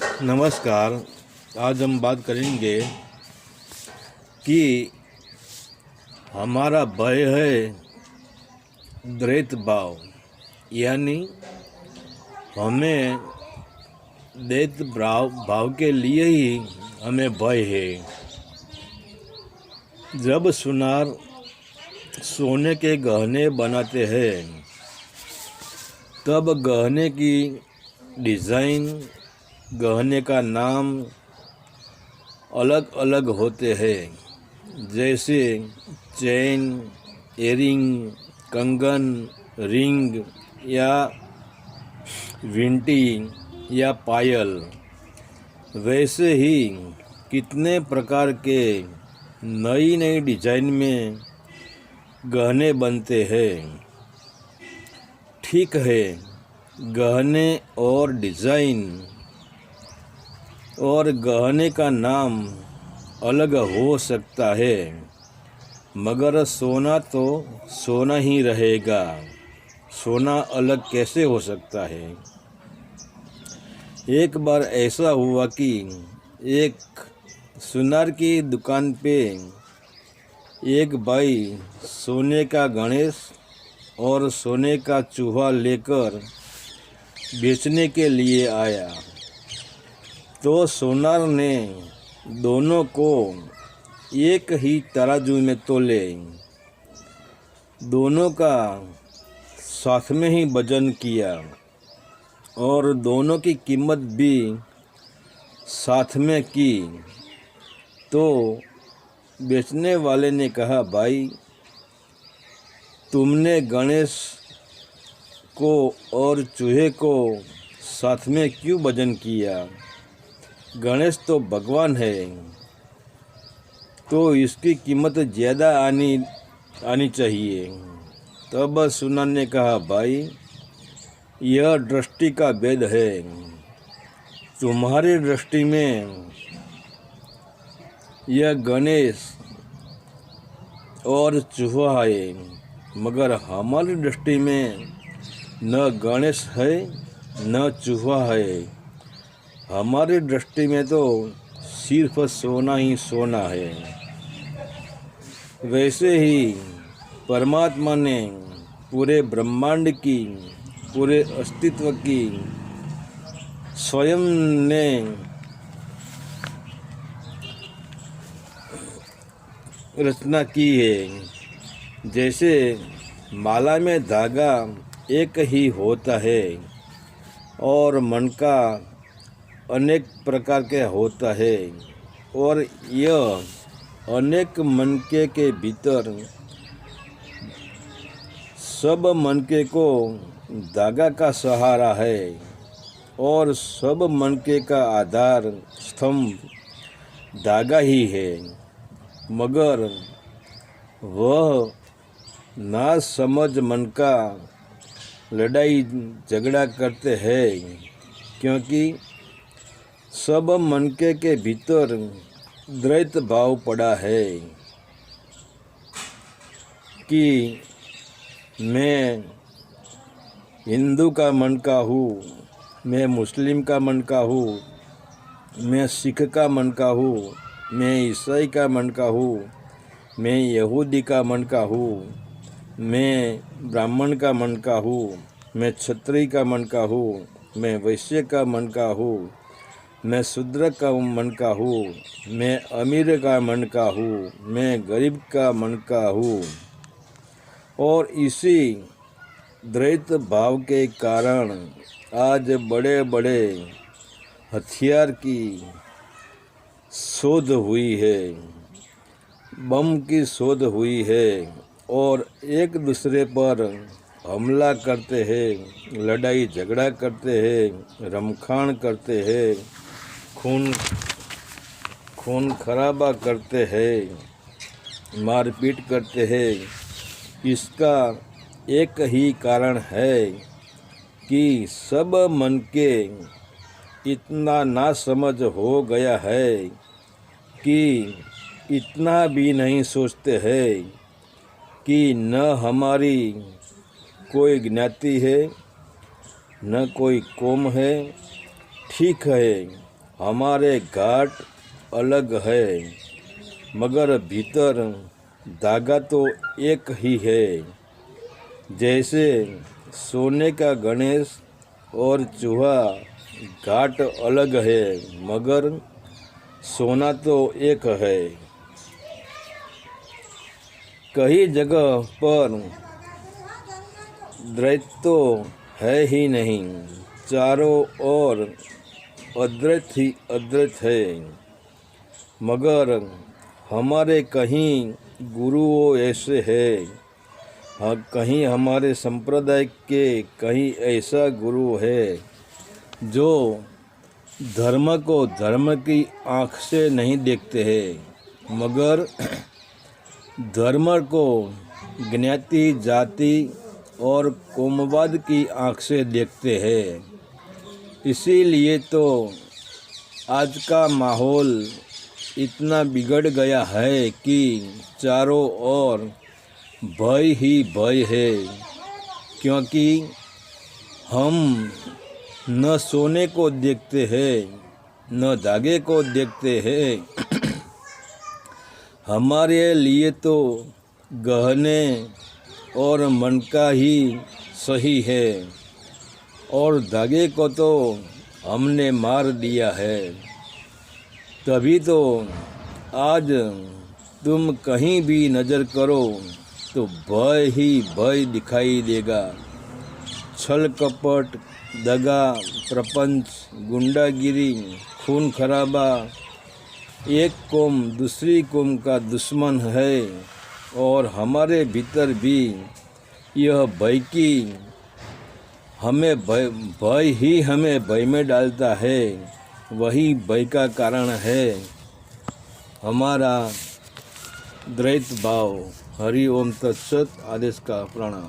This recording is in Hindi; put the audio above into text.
नमस्कार। आज हम बात करेंगे कि हमारा भय है द्वैत भाव, यानी हमें द्वैत भाव के लिए ही हमें भय है। जब सुनार सोने के गहने बनाते हैं तब गहने की डिज़ाइन, गहने का नाम अलग अलग होते हैं, जैसे चेन, इयरिंग, कंगन, रिंग या विंटी या पायल। वैसे ही कितने प्रकार के नई नई डिजाइन में गहने बनते हैं। ठीक है, गहने और डिज़ाइन और गहने का नाम अलग हो सकता है, मगर सोना तो सोना ही रहेगा। सोना अलग कैसे हो सकता है? एक बार ऐसा हुआ कि एक सुनार की दुकान पे एक भाई सोने का गणेश और सोने का चूहा लेकर बेचने के लिए आया, तो सोनार ने दोनों को एक ही तराजू में तोले। दोनों का साथ में ही वजन किया और दोनों की कीमत भी साथ में की। तो बेचने वाले ने कहा, भाई तुमने गणेश को और चूहे को साथ में क्यों वजन किया? गणेश तो भगवान है, तो इसकी कीमत ज़्यादा आनी चाहिए। तब सुनार ने कहा, भाई यह दृष्टि का भेद है। तुम्हारी दृष्टि में यह गणेश और चूहा है, मगर हमारी दृष्टि में न गणेश है न चूहा है। हमारी दृष्टि में तो सिर्फ सोना ही सोना है। वैसे ही परमात्मा ने पूरे ब्रह्मांड की, पूरे अस्तित्व की स्वयं ने रचना की है। जैसे माला में धागा एक ही होता है और मन का अनेक प्रकार के होता है, और यह अनेक मनके के भीतर सब मनके को धागा का सहारा है, और सब मनके का आधार स्तंभ धागा ही है। मगर वह ना समझ मन का लड़ाई झगड़ा करते हैं, क्योंकि सब मनके के भीतर द्वैत भाव पड़ा है कि मैं हिंदू का मन का हूँ, मैं मुस्लिम का मन का हूँ, मैं सिख का मन का हूँ, मैं ईसाई का मन का हूँ, मैं यहूदी का मन का हूँ, मैं ब्राह्मण का मन का हूँ, मैं क्षत्रिय का मन का हूँ, मैं वैश्य का मन का हूँ, मैं शूद्र का मन का हूँ, मैं अमीर का मन का हूँ, मैं गरीब का मन का हूँ। और इसी द्वैत भाव के कारण आज बड़े बड़े हथियार की शोध हुई है, बम की शोध हुई है, और एक दूसरे पर हमला करते हैं, लड़ाई झगड़ा करते हैं, रमखान करते हैं, खून खराबा करते हैं, मारपीट करते हैं। इसका एक ही कारण है कि सब मन के इतना नासमझ हो गया है कि इतना भी नहीं सोचते हैं कि न हमारी कोई ज्ञाति है, न कोई कौम है। ठीक है, हमारे घाट अलग है, मगर भीतर धागा तो एक ही है। जैसे सोने का गणेश और चूहा घाट अलग है, मगर सोना तो एक है। कई जगह पर द्वैत तो है ही नहीं, चारों ओर अद्वैत ही अद्वैत है। मगर हमारे कहीं गुरुओं ऐसे हैं, कहीं हमारे संप्रदाय के कहीं ऐसा गुरु है जो धर्म को धर्म की आँख से नहीं देखते हैं, मगर धर्म को ज्ञाति जाति और कौमवाद की आँख से देखते हैं। इसीलिए तो आज का माहौल इतना बिगड़ गया है कि चारों ओर भय ही भय है, क्योंकि हम न सोने को देखते हैं न धागे को देखते हैं। हमारे लिए तो गहने और मन का ही सही है, और धागे को तो हमने मार दिया है। तभी तो आज तुम कहीं भी नज़र करो तो भय ही भय दिखाई देगा। छल कपट, दगा, प्रपंच, गुंडागिरी, खून खराबा, एक कौम दूसरी कौम का दुश्मन है, और हमारे भीतर भी यह भय की हमें भय ही हमें भय में डालता है। वही भय का कारण है हमारा द्वैत भाव। हरि ओम तत्सत। आदेश का प्रणाम।